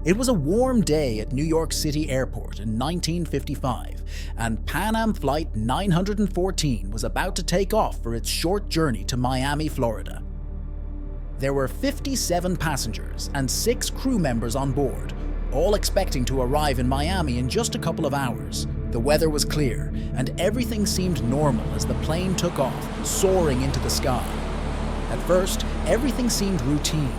It was a warm day at New York City Airport in 1955, and Pan Am Flight 914 was about to take off for its short journey to Miami, Florida. There were 57 passengers and 6 crew members on board, all expecting to arrive in Miami in just a couple of hours. The weather was clear, and everything seemed normal as the plane took off, soaring into the sky. At first, everything seemed routine.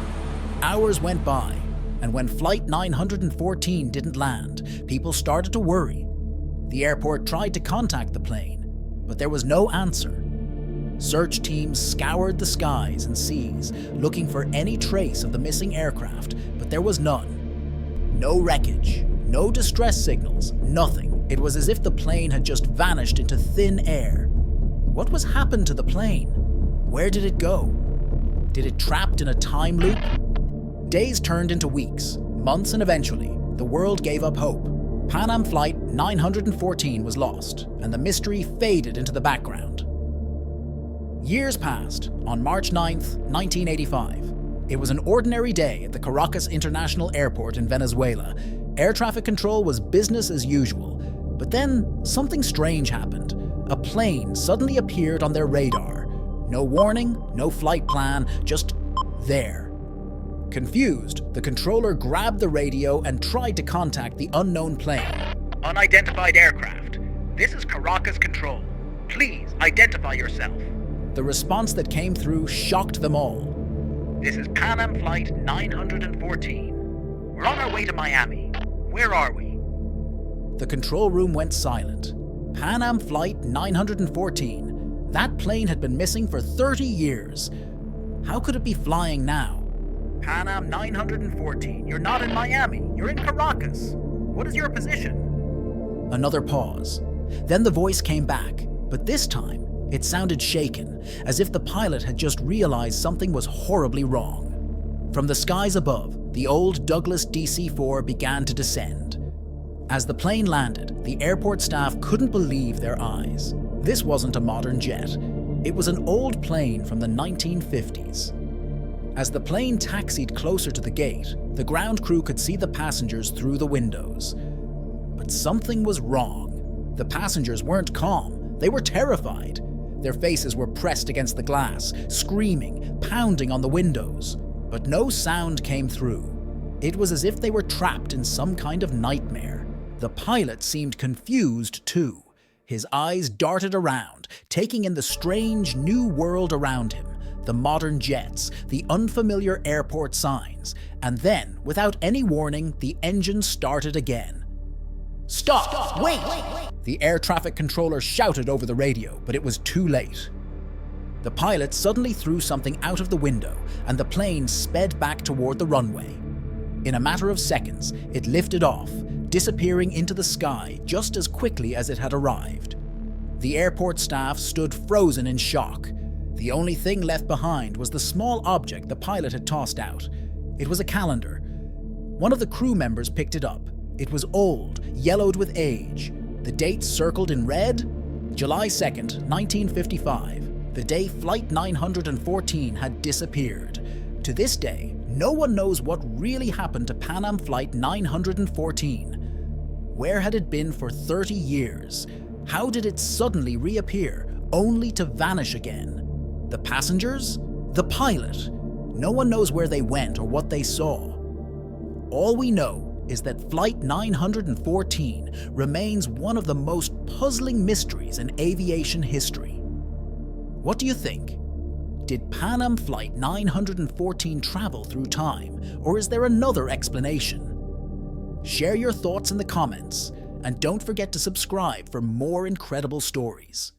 Hours went by, and when Flight 914 didn't land, people started to worry. The airport tried to contact the plane, but there was no answer. Search teams scoured the skies and seas, looking for any trace of the missing aircraft, but there was none. No wreckage, no distress signals, nothing. It was as if the plane had just vanished into thin air. What was happened to the plane? Where did it go? Did it trapped in a time loop? Days turned into weeks, months, and eventually, the world gave up hope. Pan Am Flight 914 was lost, and the mystery faded into the background. Years passed. On March 9th, 1985. It was an ordinary day at the Caracas International Airport in Venezuela. Air traffic control was business as usual. But then, something strange happened. A plane suddenly appeared on their radar. No warning, no flight plan, just there. Confused, the controller grabbed the radio and tried to contact the unknown plane. Unidentified aircraft. This is Caracas Control. Please identify yourself. The response that came through shocked them all. This is Pan Am Flight 914. We're on our way to Miami. Where are we? The control room went silent. Pan Am Flight 914. That plane had been missing for 30 years. How could it be flying now? Pan Am 914. You're not in Miami. You're in Caracas. What is your position? Another pause. Then the voice came back, but this time, it sounded shaken, as if the pilot had just realized something was horribly wrong. From the skies above, the old Douglas DC-4 began to descend. As the plane landed, the airport staff couldn't believe their eyes. This wasn't a modern jet. It was an old plane from the 1950s. As the plane taxied closer to the gate, the ground crew could see the passengers through the windows. But something was wrong. The passengers weren't calm. They were terrified. Their faces were pressed against the glass, screaming, pounding on the windows. But no sound came through. It was as if they were trapped in some kind of nightmare. The pilot seemed confused too. His eyes darted around, taking in the strange new world around him, the modern jets, the unfamiliar airport signs, and then, without any warning, the engine started again. Stop! Wait! The air traffic controller shouted over the radio, but it was too late. The pilot suddenly threw something out of the window, and the plane sped back toward the runway. In a matter of seconds, it lifted off, disappearing into the sky just as quickly as it had arrived. The airport staff stood frozen in shock. The only thing left behind was the small object the pilot had tossed out. It was a calendar. One of the crew members picked it up. It was old, yellowed with age. The date circled in red? July 2nd, 1955, the day Flight 914 had disappeared. To this day, no one knows what really happened to Pan Am Flight 914. Where had it been for 30 years? How did it suddenly reappear, only to vanish again? The passengers? The pilot? No one knows where they went or what they saw. All we know is that Flight 914 remains one of the most puzzling mysteries in aviation history. What do you think? Did Pan Am Flight 914 travel through time, or is there another explanation? Share your thoughts in the comments, and don't forget to subscribe for more incredible stories.